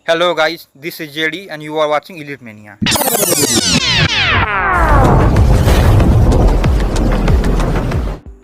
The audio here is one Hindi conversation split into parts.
Hello guys, this is JD and you are watching Elite Mania.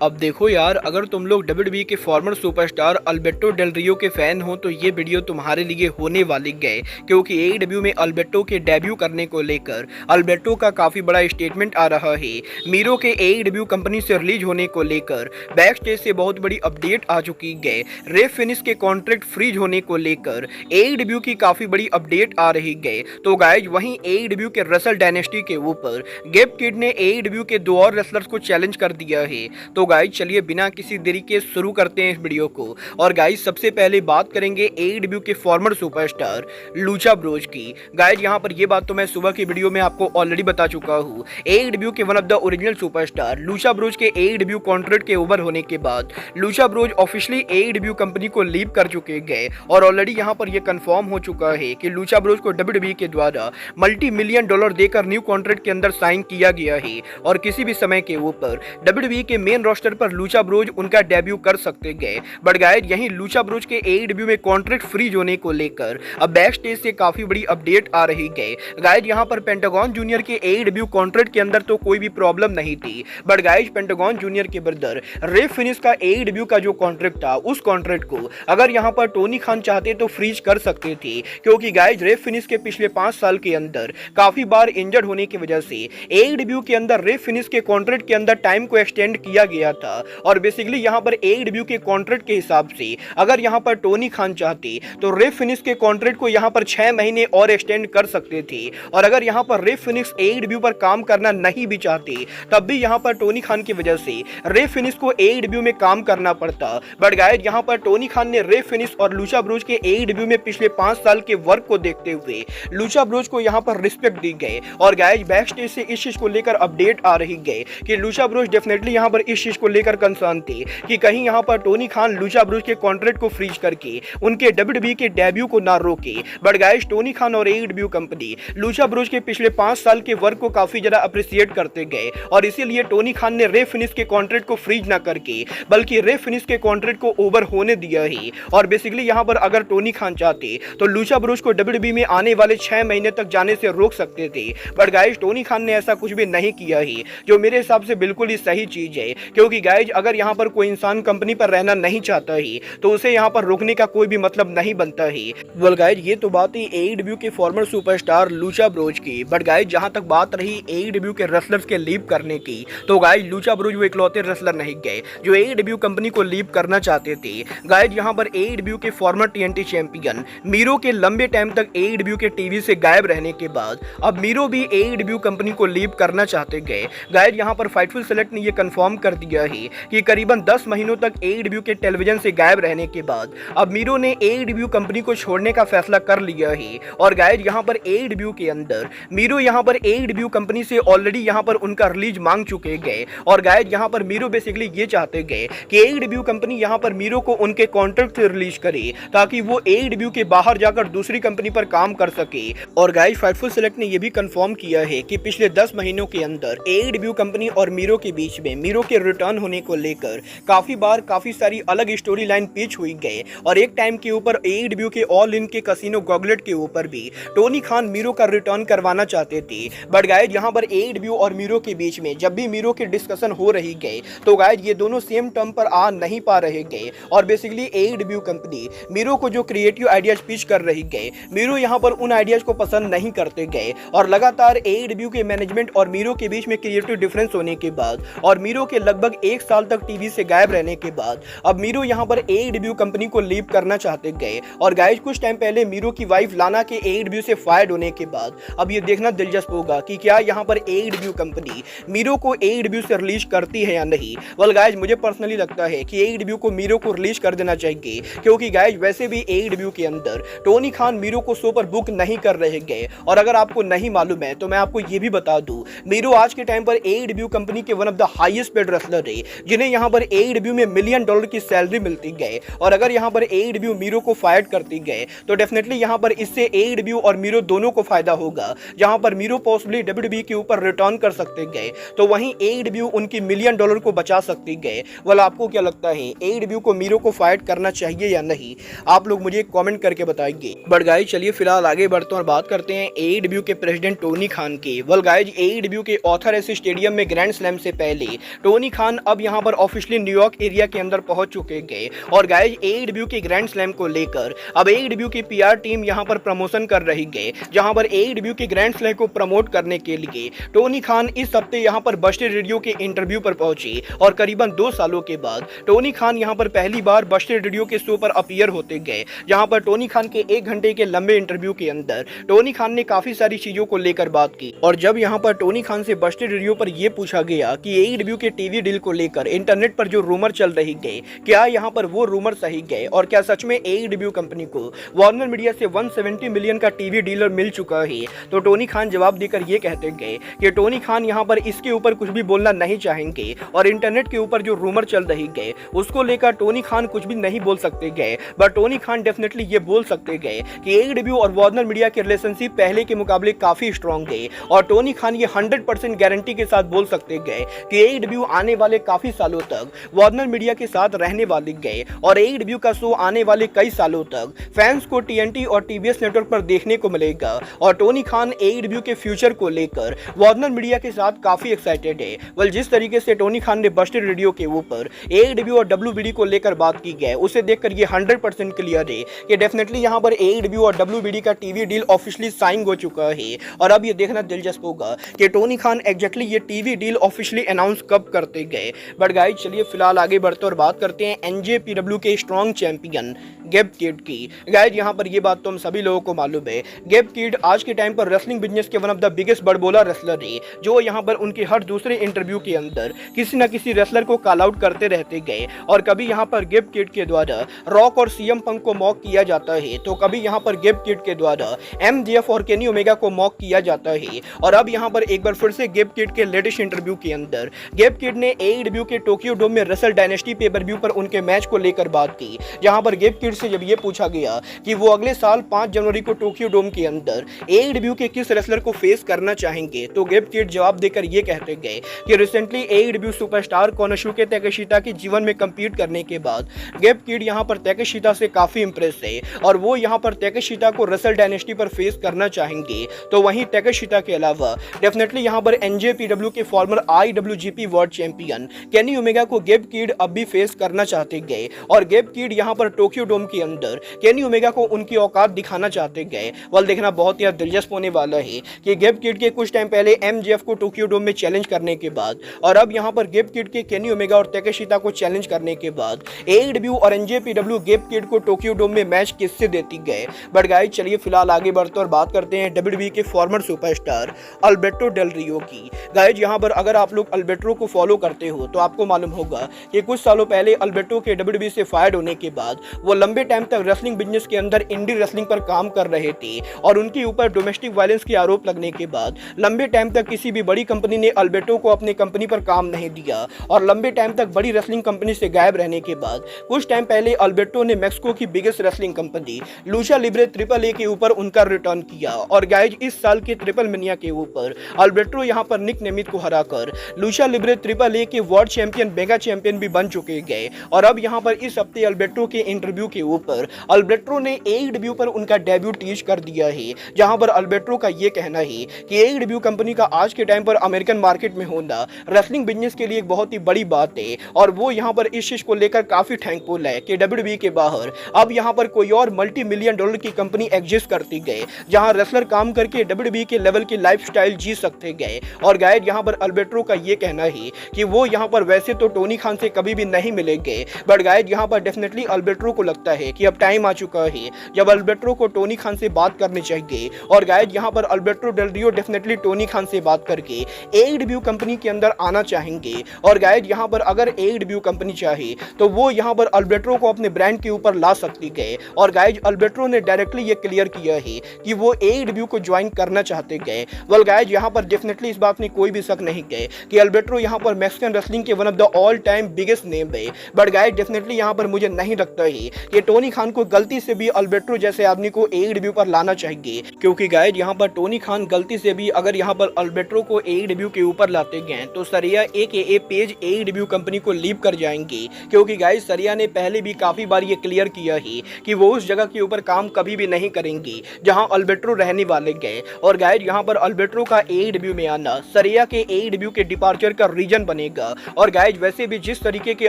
अब देखो यार, अगर तुम लोग WWE के फॉर्मर सुपरस्टार अल्बर्टो डेल रियो के फैन हो तो ये वीडियो तुम्हारे लिए होने वाली है, क्योंकि AEW में अल्बर्टो के डेब्यू करने को लेकर अल्बर्टो का काफी बड़ा स्टेटमेंट आ रहा है। मीरो के AEW कंपनी से रिलीज होने को लेकर बैक स्टेज से बहुत बड़ी अपडेट आ चुकी है। रे फिनिश के कॉन्ट्रैक्ट फ्रीज होने को लेकर AEW की काफी बड़ी अपडेट आ रही है। तो गाइज वहीं AEW के रसल डायनेस्टी के ऊपर गेब किड ने AEW के दो और रेसलर्स को चैलेंज कर दिया है। तो गाइज चलिए बिना किसी देरी के शुरू करते हैं इस वीडियो को। और गाइज सबसे पहले बात करेंगे AEW के फॉर्मर सुपरस्टार लूचा ब्रोज की। गाइज यहाँ पर ये बात तो मैं सुबह की वीडियो में आपको ऑलरेडी बता चुका हूँ। AEW के one of the original superstar Lucha Bros के AEW कॉन्ट्रैक्ट के ओवर होने के बाद Lucha Bros officially AEW company को लीव कर चुके गए और ऑलरेडी यहाँ पर यह कंफर्म हो चुका है कि लूचा ब्रोज को WWE के द्वारा $multi-million देकर न्यू कॉन्ट्रैक्ट के अंदर साइन किया गया है और किसी भी समय के ऊपर WWE के मेन रोस्टर पर लूचा ब्रोज उनका डेब्यू कर सकते गए। बट गाइज यहीं लूचा ब्रोज के AEW में कॉन्ट्रैक्ट फ्रीज होने को लेकर अब बैक स्टेज से काफी बड़ी अपडेट आ रही है। गाइज यहां पर पेंटागन जूनियर के AEW कॉन्ट्रैक्ट के अंदर तो कोई भी प्रॉब्लम नहीं थी, बट गाइज पेंटागन जूनियर के ब्रदर रे फिनिश का AEW का जो कॉन्ट्रैक्ट था उस कॉन्ट्रैक्ट को अगर यहां पर टोनी खान चाहते तो फ्रीज कर सकते थे, क्योंकि गाइज रे फिनिश के पिछले 5 साल के अंदर काफी बार इंजर्ड होने की वजह से AEW के अंदर रे फिनिश के कॉन्ट्रैक्ट के अंदर टाइम को एक्सटेंड किया गया था। और बेसिकली यहां पर AEW के कॉन्ट्रैक्ट के हिसाब से अगर यहां पर टोनी खान चाहते तो रे फिनिश के कॉन्ट्रैक्ट को यहां पर 6 महीने और एक्सटेंड कर सकते थे। और अगर यहां पर रे फिनिश AEW पर काम करना नहीं भी चाहते तब भी यहां पर टोनी खान की वजह से रे फिनिश को AEW में काम करना पड़ता। बट गाइस यहां पर टोनी खान ने रे फिनिश और लूचा ब्रोज के AEW में पिछले 5 साल के वर्क को देखते हुए लूचा ब्रोज को यहां पर रिस्पेक्ट दी गई। और गाइस बैक स्टेज से इस चीज को लेकर अपडेट आ रही है कि लूचा ब्रोज डेफिनेटली यहां पर इस चीज को लेकर कंसर्न थे कि कहीं यहां पर टोनी खान लूचा ब्रोज के कॉन्ट्रैक्ट को फ्रीज करके उनके WWE के डेब्यू को ना रोके। बट गाइस टोनी खान और AEW कंपनी लूचा ब्रोज के पिछले 5 साल के वर्क को काफी ज्यादा अप्रिशिएट करते गए और इसीलिए टोनी खान ने रे फिनिश के कॉन्ट्रैक्ट को फ्रीज ना करके बल्कि रे फिनिश के कॉन्ट्रैक्ट को ओवर होने दिया है। और बेसिकली यहां पर अगर टोनी खान चाहते तो लूचा ब्रोज को WWE में आने वाले 6 महीने तक जाने से रोक सकते थे। बट गाइस टोनी खान ने ऐसा कुछ भी नहीं किया है, जो मेरे हिसाब से बिल्कुल ही सही चीज है, क्योंकि गाइस अगर यहां पर कोई इंसान कंपनी पर रहना नहीं चाहता ही तो उसे यहां पर रोकने का कोई भी मतलब नहीं बनता ही। वेल गाइस ये तो बात ही AEW के फॉर्मर सुपरस्टार लूचा ब्रोज की। बट गाइस जहां तक बात रही AEW के रेसलर्स के लीव करने की, तो गाइस लूचा ब्रोज वो इकलौते रेसलर नहीं गए जो AEW कंपनी को लीव करना चाहते थे। गाइस यहां पर AEW के फॉर्मर TNT चैंपियन मीरो के लंबे टाइम तक AEW के टीवी से गायब रहने के बाद अब मीरो भी AEW कंपनी को लीव करना चाहते गए। गाइस यहां पर फाइटफुल सेलेक्ट ने यह कंफर्म कर दिया है कि करीबन 10 महीनों तक AEW के टेलीविजन से गायब रहने के बाद अब मीरो ने AEW कंपनी को छोड़ने का फैसला कर लिया है। और गाइस यहां पर AEW के अंदर मीरो यहां पर AEW कंपनी से ऑलरेडी यहां पर उनका रिलीज मांग चुके गए। और गाइस यहां पर मीरो बेसिकली ये चाहते गए कि AEW कंपनी यहां पर मीरो को उनके कॉन्ट्रैक्ट से रिलीज करे ताकि वो AEW के बाहर जाकर दूसरी कंपनी पर काम कर सके। और गाइस फाइटफुल सेलेक्ट ने यह भी कंफर्म किया है कि पिछले 10 महीनों के अंदर AEW कंपनी और मीरो के बीच में मीरो के रिटर्न होने को लेकर काफी बार काफी सारी अलग स्टोरी लाइन पिच हुई गए। और एक टाइम के ऊपर AEW के ऑल इन के कसिनो गॉगलेट के ऊपर भी टोनी खान मीरो का रिटर्न करवाना चाहते थे। बट गाइस यहां पर AEW और मीरो के बीच में जब भी मीरो के डिस्कशन हो रही गए तो गाइस ये दोनों सेम टर्म पर आ नहीं पा रहे गए। और बेसिकली AEW कंपनी मीरो को जो क्रिएटिव आइडियाज पिच कर रही गए, मीरो यहां पर उन आइडियाज को पसंद नहीं करते गए। और लगातार AEW के मैनेजमेंट और मीरो के बीच में क्रिएटिव डिफरेंस होने के बाद और मीरो के लगभग 1 साल तक टीवी से गायब रहने के बाद अब मीरो यहां पर AEW कंपनी को लीव करना चाहते गए। और गाइस कुछ टाइम पहले मीरो की वाइफ लाना के AEW से फायर्ड होने के बाद अब ये देखना दिलचस्प होगा कि क्या यहां पर AEW कंपनी मीरो को AEW से रिलीज करती है या नहीं। वेल गाइस मुझे पर्सनली लगता है कि AEW को मीरो को रिलीज कर देना चाहिए, क्योंकि गाइस वैसे भी AEW के अंदर टोनी खान मीरो को शो पर बुक नहीं कर रहे गए। और अगर आपको नहीं मालूम है तो मैं आपको ये भी बता दूं, मीरो आज के टाइम पर AEW कंपनी के one of the highest paid wrestler wrestler है जिन्हें यहाँ पर AEW में $1 मिलियन की सैलरी मिलती गए, और अगर यहाँ पर AEW मीरो को फायर करती गए तो डेफिनेटली यहाँ पर इससे AEW और मीरो दोनों को फायदा होगा, जहां पर मीरो पॉसिबली WWE के ऊपर रिटर्न कर सकते गए तो वहीं AEW उनकी $1 मिलियन को बचा सकती गए। वाल आपको क्या लगता है, AEW को मीरो को फाइट करना चाहिए या नहीं? आप लोग मुझे कमेंट करके बताइए। बट गाइज चलिए फिलहाल आगे बढ़ते हैं और बात करते हैं AEW के प्रेसिडेंट टोनी खान के। वेल गाइज AEW के ऑथर ऐसे स्टेडियम में ग्रैंड स्लैम से पहले टोनी खान अब यहां पर ऑफिशियली न्यूयॉर्क एरिया के अंदर पहुंच चुके गए, और गाइज AEW के ग्रैंड स्लैम को लेकर अब AEW की PR टीम यहां पर प्रमोशन कर रही गए, जहां पर AEW के ग्रैंड स्लैम को प्रमोट करने के लिए टोनी खान इस हफ्ते यहां पर बस्टेड रेडियो के इंटरव्यू पर पहुंचे, और करीबन 2 सालों के बाद टोनी खान यहां पर पहली बार बस्टेड रेडियो के शो पर अपीयर होते गए, जहां पर टोनी खान के 1 घंटे के लंबे इंटरव्यू के अंदर टोनी खान ने काफी सारी चीजों को लेकर बात की। और जब यहां पर टोनी खान से बस्टेड रेडियो पर यह पूछा गया कि AEW के टीवी डील को लेकर इंटरनेट पर जो रूमर चल रही गए, क्या यहां पर वो रूमर सही गए और क्या सच में AEW कंपनी को वार्नर मीडिया से 170 मिलियन का टीवी डीलर मिल चुका है, तो टोनी खान जवाब देकर ये कहते गए कि टोनी खान यहां पर इसके ऊपर कुछ भी बोलना नहीं चाहेंगे, और इंटरनेट के ऊपर जो रूमर चल रही गए उसको लेकर टोनी खान कुछ भी नहीं बोल सकते गए। बट टोनी खान डेफिनेटली ये बोल सकते गए कि AEW और वार्नर मीडिया के रिलेशनशिप पहले के मुकाबले काफी स्ट्रॉन्ग है, और टोनी खान ये 100% गारंटी के साथ बोल सकते गए कि AEW आने वाले काफी सालों तक वार्नर मीडिया के साथ रहने वाले गए, और AEW का शो आने वाले कई सालों तक फैंस को TNT और TBS नेटवर्क पर देखने को मिलेगा, और टोनी खान AEW के फ्यूचर को लेकर वार्नर मीडिया के साथ काफी एक्साइटेड है। वेल जिस तरीके से टोनी खान ने बस्टेड रेडियो के ऊपर AEW और WBD को लेकर बात की गई, उसे देखकर ये 100% क्लियर है कि डेफिनेटली यहां पर AEW और WBD का टीवी डील ऑफिशियली साइन हो चुका है, और अब ये देखना दिलचस्प होगा कि टोनी खान एग्जैक्टली ये टीवी डील ऑफिशियली अनाउंस कब करते गए। बट गाइस चलिए फिलहाल आगे बढ़ते और बात करते हैं NJPW के स्ट्रॉन्ग चैंपियन गेब किड की। गाइस यहां पर ये बात तो हम सभी लोगों को मालूम है, गेब किड आज के टाइम पर रेसलिंग बिजनेस के वन ऑफ द बिगेस्ट बड़बोला रेसलर है, जो यहां पर उनके हर दूसरे इंटरव्यू के अंदर किसी न किसी रेसलर को कॉल आउट करते रहते गए, और कभी यहां पर गेब किड के द्वारा रॉक और CM पंक को मॉक किया जाता है, तो कभी यहां पर गेब किड के द्वारा MJF और केनी ओमेगा को मॉक किया जाता है। और अब यहां पर एक बार फिर से गेब किड के लेटेस्ट इंटरव्यू के अंदर गेब किड ने AEW के टोक्यो डोम में रेसल डायनेस्टी पेपर-व्यू पर उनके मैच को लेकर बात की, जहां पर गेब किड से जब ये पूछा गया कि वो अगले साल 5 जनवरी को टोक्यो डोम के अंदर AEW के किस रेसलर को फेस करना चाहेंगे, तो गेब किड जवाब देकर ये कहते गए कि रिसेंटली AEW सुपरस्टार कोनोशुके ताकेशिता के जीवन में कंपीट करने के बाद गेब किड यहां पर ताकेशिता से काफी इंप्रेस है, और वो यहां पर ताकेशिता को रेसल डायनेस्टी पर फेस करना चाहेंगे। तो वहीं ताकेशिता के अलावा डेफिनेटली यहां पर NJPW के farmer IWGP world champion Kenny Omega को गेब किड अब भी फेस करना चाहते गए, और गेब किड यहां पर टोक्यो डोम के अंदर केनी ओमेगा को उनकी औकात दिखाना चाहते गए। वाल देखना बहुत ही दिलचस्प होने वाला है कि गेब किड के कुछ टाइम पहले MJF को टोक्यो डोम में चैलेंज करने के बाद, और अब यहां पर गेब किड के केनी ओमेगा और ताकेशिता को चैलेंज करने के बाद AEW और NJPW गेब किड को टोक्यो डोम में मैच किससे देती गए। बट गाइस चलिए फिलहाल आगे बढ़ते और बात करते हैं WWE के फॉर्मर सुपरस्टार अल्बर्टो डेल रियो की। गाइस यहां पर अगर आप लोग अल्बर्टो को फॉलो करते हो तो आपको मालूम होगा कि कुछ सालों पहले अल्बर्टो के WWE से फायर्ड होने के बाद वो लंबे टाइम तक रेसलिंग बिजनेस के अंदर इंडी रेसलिंग पर काम कर रहे थे, और उनके ऊपर डोमेस्टिक वायलेंस के आरोप लगने के बाद लंबे टाइम तक किसी भी बड़ी कंपनी ने अल्बर्टो को अपने कंपनी पर काम नहीं दिया, और लंबे टाइम तक बड़ी रेसलिंग कंपनी से गायब रहने के बाद कुछ टाइम पहले अल्बर्टो ने मैक्सिको की biggest wrestling company Lucha Libre AAA के ऊपर उनका रिटर्न किया, और गाइज इस साल के ट्रिपल मेनिया के ऊपर अल्बर्टो यहां पर निक नेमिथ को हराकर लूचा लिब्रे AAA के वर्ल्ड चैंपियन मेगा चैंपियन भी बन चुके गए। और अब यहां पर इस हफ्ते अल्बर्टो के इंटरव्यू के ऊपर अल्बर्टो ने AEW पर उनका डेब्यू टीज कर दिया है, जहां पर अल्बर्टो का ये कहना है कि AEW कंपनी का आज के टाइम पर अमेरिकन मार्केट में होना रेसलिंग बिजनेस के लिए एक बहुत ही बड़ी बात है, और वो यहां पर इस चीज को लेकर काफी थैंकफुल है कि WWE के बाहर अब यहां पर कोई और $multi-million की कंपनी एग्जिस्ट करती गए, जहां रेसलर काम करके WWE के लेवल की लाइफस्टाइल जी सकते गए। और गाइड यहां पर अल्बर्टो का ये कहना है कि वो यहां पर वैसे तो टोनी खान से कभी भी नहीं मिलेंगे, बट गाइड यहां पर डेफिनेटली अल्बर्टो को लगता है कि अब टाइम आ चुका है जब अल्बर्टो को टोनी खान से बात करनी चाहिए। और गाइज यहाँ पर अल्बर्टो डेल रियो डेफिनेटली टोनी खान से बात करके AEW कंपनी के अंदर आना चाहेंगे। और गाइज यहाँ पर अगर AEW कंपनी चाहे तो वो यहाँ पर अल्बर्टो को अपने ब्रांड के ऊपर ला सकती है। और गाइज अल्बर्टो ने डायरेक्टली ये क्लियर किया है कि वो AEW को ज्वाइन करना चाहते गए। वेल गाइज यहाँ पर डेफिनेटली इस बात में कोई भी शक नहीं है कि अल्बर्टो यहाँ पर मैक्सिकन रेसलिंग के one of the all time biggest name है। बट गाइज डेफिनेटली यहाँ पर मुझे नहीं लगता है कि टोनी खान को गलती से भी अल्बर्टो जैसे आदमी को AEW पर लाना चाहिए, क्योंकि गाइज यहाँ पर टोनी खान गलती से भी अगर यहाँ पर अल्बर्टो को AEW के ऊपर लाते गए तो सरिया AKA पेज AEW कंपनी को लीव कर जाएंगे। क्योंकि गाइज सरिया ने पहले भी काफी बार ये क्लियर किया है कि वो उस जगह के ऊपर काम कभी भी नहीं करेंगे जहां अल्बर्टो रहने वाले गए। और गाइज यहाँ पर अल्बर्टो का AEW में आना सरिया के AEW के डिपार्चर का रीजन बनेगा। और गाइज वैसे भी जिस तरीके के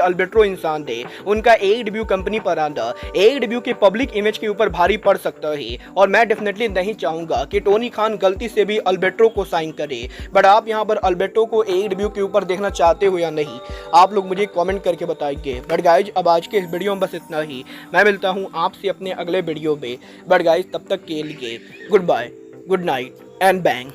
अल्बर्टो इंसान थे उनका AEW कंपनी पर आना AEW के पब्लिक इमेज के ऊपर भारी पड़ सकता है। और मैं डेफिनेटली नहीं चाहूंगा कि टोनी खान गलती से भी अल्बर्टो को साइन करे। बट आप यहाँ पर अल्बर्टो को AEW के ऊपर देखना चाहते हो या नहीं, आप लोग मुझे कमेंट करके बताइए। बट गाइज अब आज के इस वीडियो में बस इतना ही। मैं मिलता हूँ आपसे अपने अगले वीडियो में। बट गाइज तब तक के लिए good bye, good night and bang.